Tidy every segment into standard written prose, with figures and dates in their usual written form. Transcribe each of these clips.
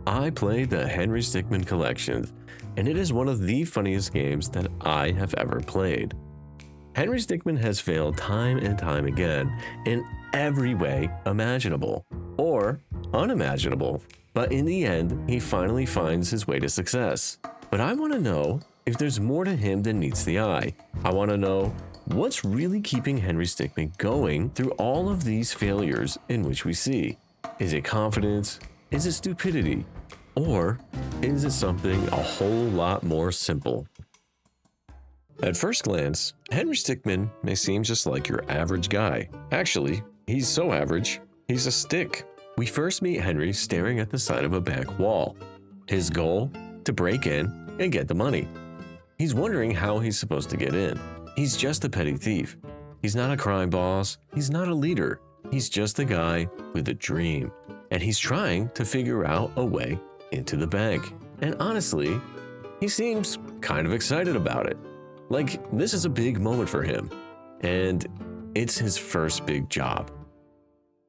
I play the Henry Stickmin collection, and it is one of the funniest games that I have ever played. Henry Stickmin has failed time and time again in every way imaginable or unimaginable, but in the end, he finally finds his way to success. But I want to know if there's more to him than meets the eye. I want to know what's really keeping Henry Stickmin going through all of these failures in which we see. Is it confidence? Is it stupidity? Or is it something a whole lot more simple? At first glance, Henry Stickmin may seem just like your average guy. Actually, he's so average, he's a stick. We first meet Henry staring at the side of a bank wall. His goal? To break in and get the money. He's wondering how he's supposed to get in. He's just a petty thief. He's not a crime boss. He's not a leader. He's just a guy with a dream. And he's trying to figure out a way into the bank. And honestly, he seems kind of excited about it. Like, this is a big moment for him. And it's his first big job.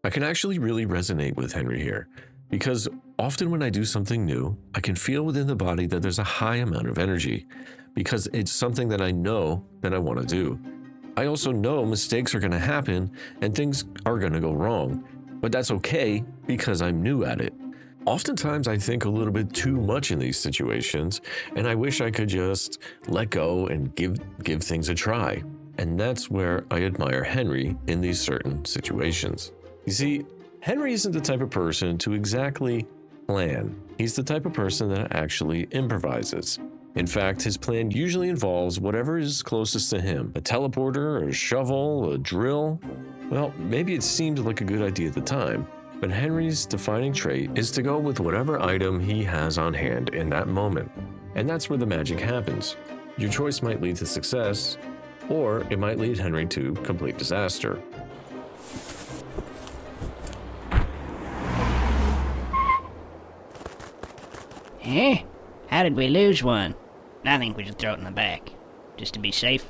I can actually really resonate with Henry here, because often when I do something new, I can feel within the body that there's a high amount of energy, because it's something that I know that I want to do. I also know mistakes are going to happen and things are going to go wrong, but that's okay because I'm new at it. Oftentimes I think a little bit too much in these situations, and I wish I could just let go and give things a try. And that's where I admire Henry in these certain situations. You see, Henry isn't the type of person to exactly plan. He's the type of person that actually improvises. In fact, his plan usually involves whatever is closest to him. A teleporter, a shovel, a drill. Well, maybe it seemed like a good idea at the time, but Henry's defining trait is to go with whatever item he has on hand in that moment. And that's where the magic happens. Your choice might lead to success, or it might lead Henry to complete disaster. Eh? How did we lose one? I think we should throw it in the back, just to be safe.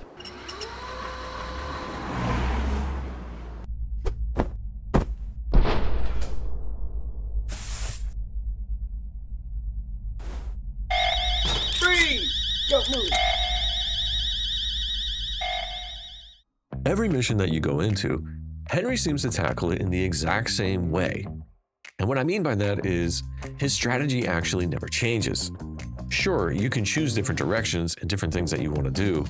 Freeze! Don't move! Every mission that you go into, Henry seems to tackle it in the exact same way. And what I mean by that is his strategy actually never changes. Sure, you can choose different directions and different things that you want to do,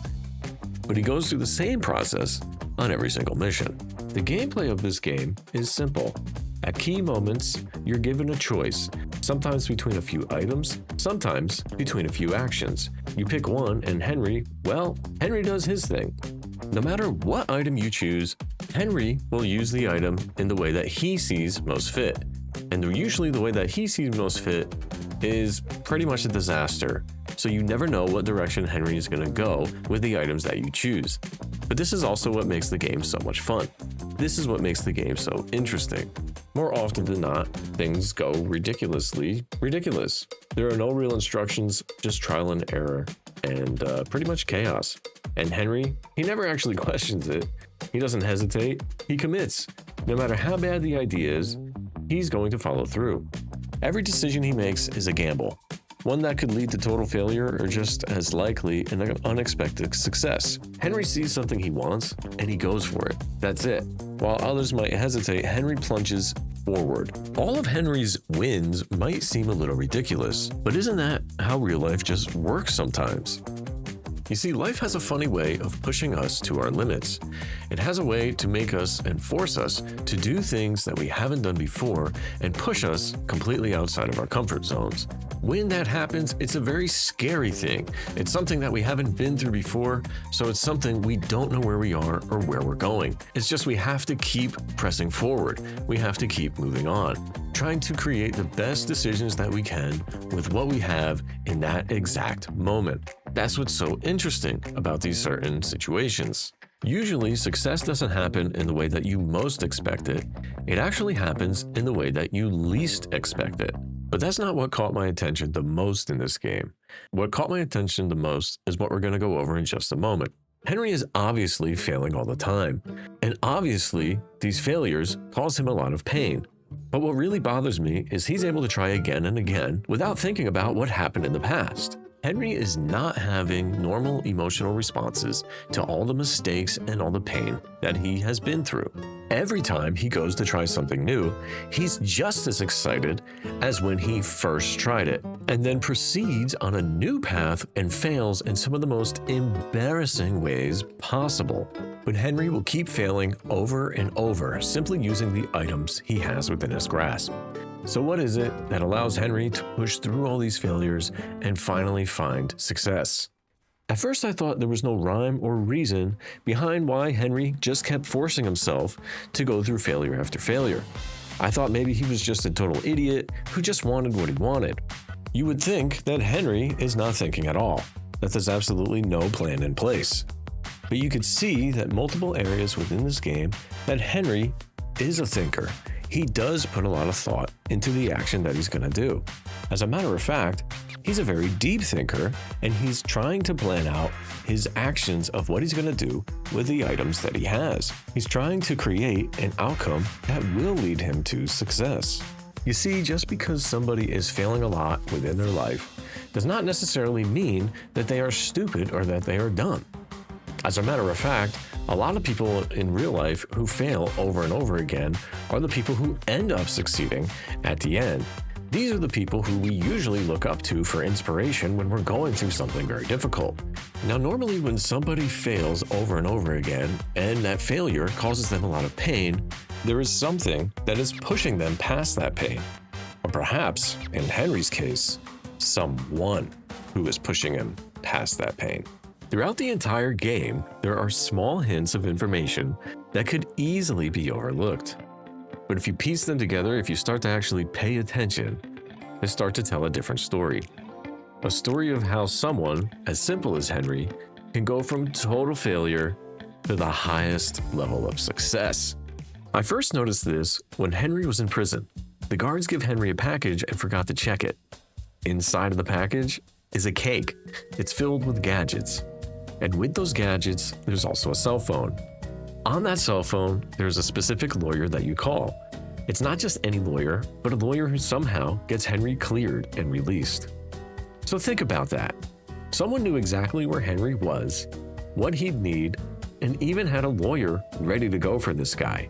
but he goes through the same process on every single mission. The gameplay of this game is simple. At key moments, you're given a choice, sometimes between a few items, sometimes between a few actions. You pick one and Henry does his thing. No matter what item you choose, Henry will use the item in the way that he sees most fit. And usually the way that he sees most fit is pretty much a disaster. So you never know what direction Henry is going to go with the items that you choose. But this is also what makes the game so much fun. This is what makes the game so interesting. More often than not, things go ridiculously ridiculous. There are no real instructions, just trial and error, and pretty much chaos. And Henry, he never actually questions it. He doesn't hesitate, he commits. No matter how bad the idea is, he's going to follow through. Every decision he makes is a gamble, one that could lead to total failure or just as likely an unexpected success. Henry sees something he wants and he goes for it. That's it. While others might hesitate, Henry plunges forward. All of Henry's wins might seem a little ridiculous, but isn't that how real life just works sometimes? You see, life has a funny way of pushing us to our limits. It has a way to make us and force us to do things that we haven't done before and push us completely outside of our comfort zones. When that happens, it's a very scary thing. It's something that we haven't been through before, so it's something we don't know where we are or where we're going. It's just we have to keep pressing forward. We have to keep moving on, trying to create the best decisions that we can with what we have in that exact moment. That's what's so interesting about these certain situations. Usually, success doesn't happen in the way that you most expect it. It actually happens in the way that you least expect it. But that's not what caught my attention the most in this game. What caught my attention the most is what we're going to go over in just a moment. Henry is obviously failing all the time, and obviously these failures cause him a lot of pain. But what really bothers me is he's able to try again and again without thinking about what happened in the past. Henry is not having normal emotional responses to all the mistakes and all the pain that he has been through. Every time he goes to try something new, he's just as excited as when he first tried it, and then proceeds on a new path and fails in some of the most embarrassing ways possible. But Henry will keep failing over and over, simply using the items he has within his grasp. So what is it that allows Henry to push through all these failures and finally find success? At first I thought there was no rhyme or reason behind why Henry just kept forcing himself to go through failure after failure. I thought maybe he was just a total idiot who just wanted what he wanted. You would think that Henry is not thinking at all, that there's absolutely no plan in place. But you could see that multiple areas within this game that Henry is a thinker. He does put a lot of thought into the action that he's going to do. As a matter of fact, he's a very deep thinker, and he's trying to plan out his actions of what he's going to do with the items that he has. He's trying to create an outcome that will lead him to success. You see, just because somebody is failing a lot within their life does not necessarily mean that they are stupid or that they are dumb. As a matter of fact, a lot of people in real life who fail over and over again are the people who end up succeeding at the end. These are the people who we usually look up to for inspiration when we're going through something very difficult. Now, normally when somebody fails over and over again, and that failure causes them a lot of pain, there is something that is pushing them past that pain. Or perhaps, in Henry's case, someone who is pushing him past that pain. Throughout the entire game, there are small hints of information that could easily be overlooked. But if you piece them together, if you start to actually pay attention, they start to tell a different story. A story of how someone as simple as Henry can go from total failure to the highest level of success. I first noticed this when Henry was in prison. The guards give Henry a package and forgot to check it. Inside of the package is a cake. It's filled with gadgets. And with those gadgets, there's also a cell phone. On that cell phone, there's a specific lawyer that you call. It's not just any lawyer, but a lawyer who somehow gets Henry cleared and released. So think about that. Someone knew exactly where Henry was, what he'd need, and even had a lawyer ready to go for this guy.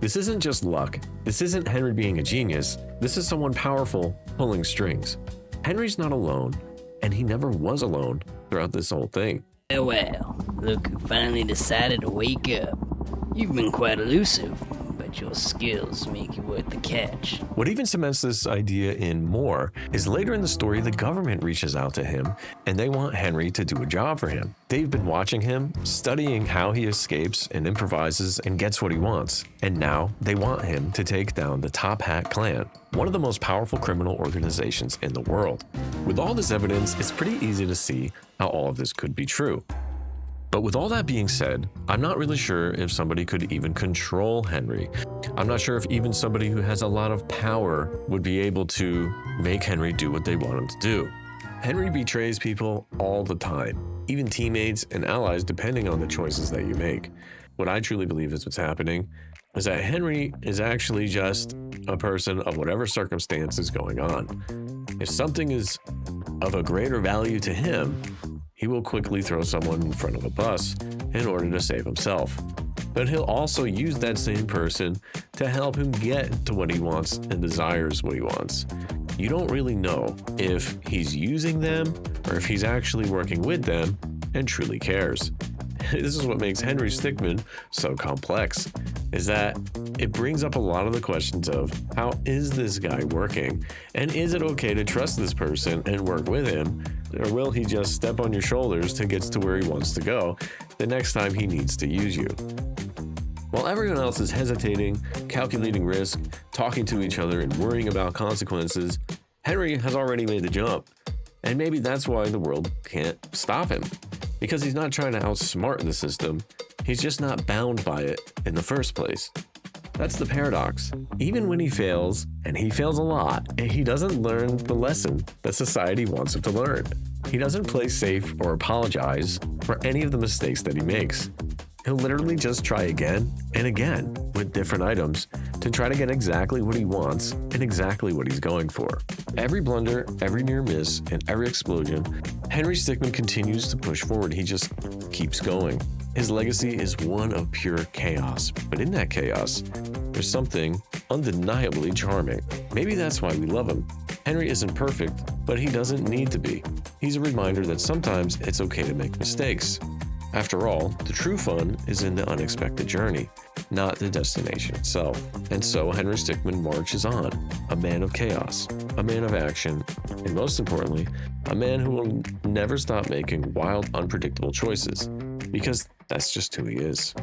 This isn't just luck. This isn't Henry being a genius. This is someone powerful pulling strings. Henry's not alone, and he never was alone throughout this whole thing. Well, look who finally decided to wake up. You've been quite elusive, but your skills make you worth the catch. What even cements this idea in more is later in the story, the government reaches out to him and they want Henry to do a job for him. They've been watching him, studying how he escapes and improvises and gets what he wants. And now they want him to take down the Top Hat Clan, one of the most powerful criminal organizations in the world. With all this evidence, it's pretty easy to see how all of this could be true. But with all that being said, I'm not really sure if somebody could even control Henry. I'm not sure if even somebody who has a lot of power would be able to make Henry do what they want him to do. Henry betrays people all the time, even teammates and allies, depending on the choices that you make. What I truly believe is what's happening is that Henry is actually just a person of whatever circumstance is going on. If something is of a greater value to him, he will quickly throw someone in front of a bus in order to save himself. But he'll also use that same person to help him get to what he wants and desires what he wants. You don't really know if he's using them or if he's actually working with them and truly cares. This is what makes Henry Stickmin so complex, is that it brings up a lot of the questions of how is this guy working? And is it okay to trust this person and work with him? Or will he just step on your shoulders to get to where he wants to go the next time he needs to use you? While everyone else is hesitating, calculating risk, talking to each other, and worrying about consequences, Henry has already made the jump. And maybe that's why the world can't stop him. Because he's not trying to outsmart the system, he's just not bound by it in the first place. That's the paradox. Even when he fails, and he fails a lot, he doesn't learn the lesson that society wants him to learn. He doesn't play safe or apologize for any of the mistakes that he makes. He'll literally just try again and again with different items to try to get exactly what he wants and exactly what he's going for. Every blunder, every near miss, and every explosion, Henry Stickmin continues to push forward. He just keeps going. His legacy is one of pure chaos, but in that chaos, there's something undeniably charming. Maybe that's why we love him. Henry isn't perfect, but he doesn't need to be. He's a reminder that sometimes it's okay to make mistakes. After all, the true fun is in the unexpected journey, not the destination itself. And so Henry Stickmin marches on, a man of chaos, a man of action, and most importantly, a man who will never stop making wild, unpredictable choices, because that's just who he is.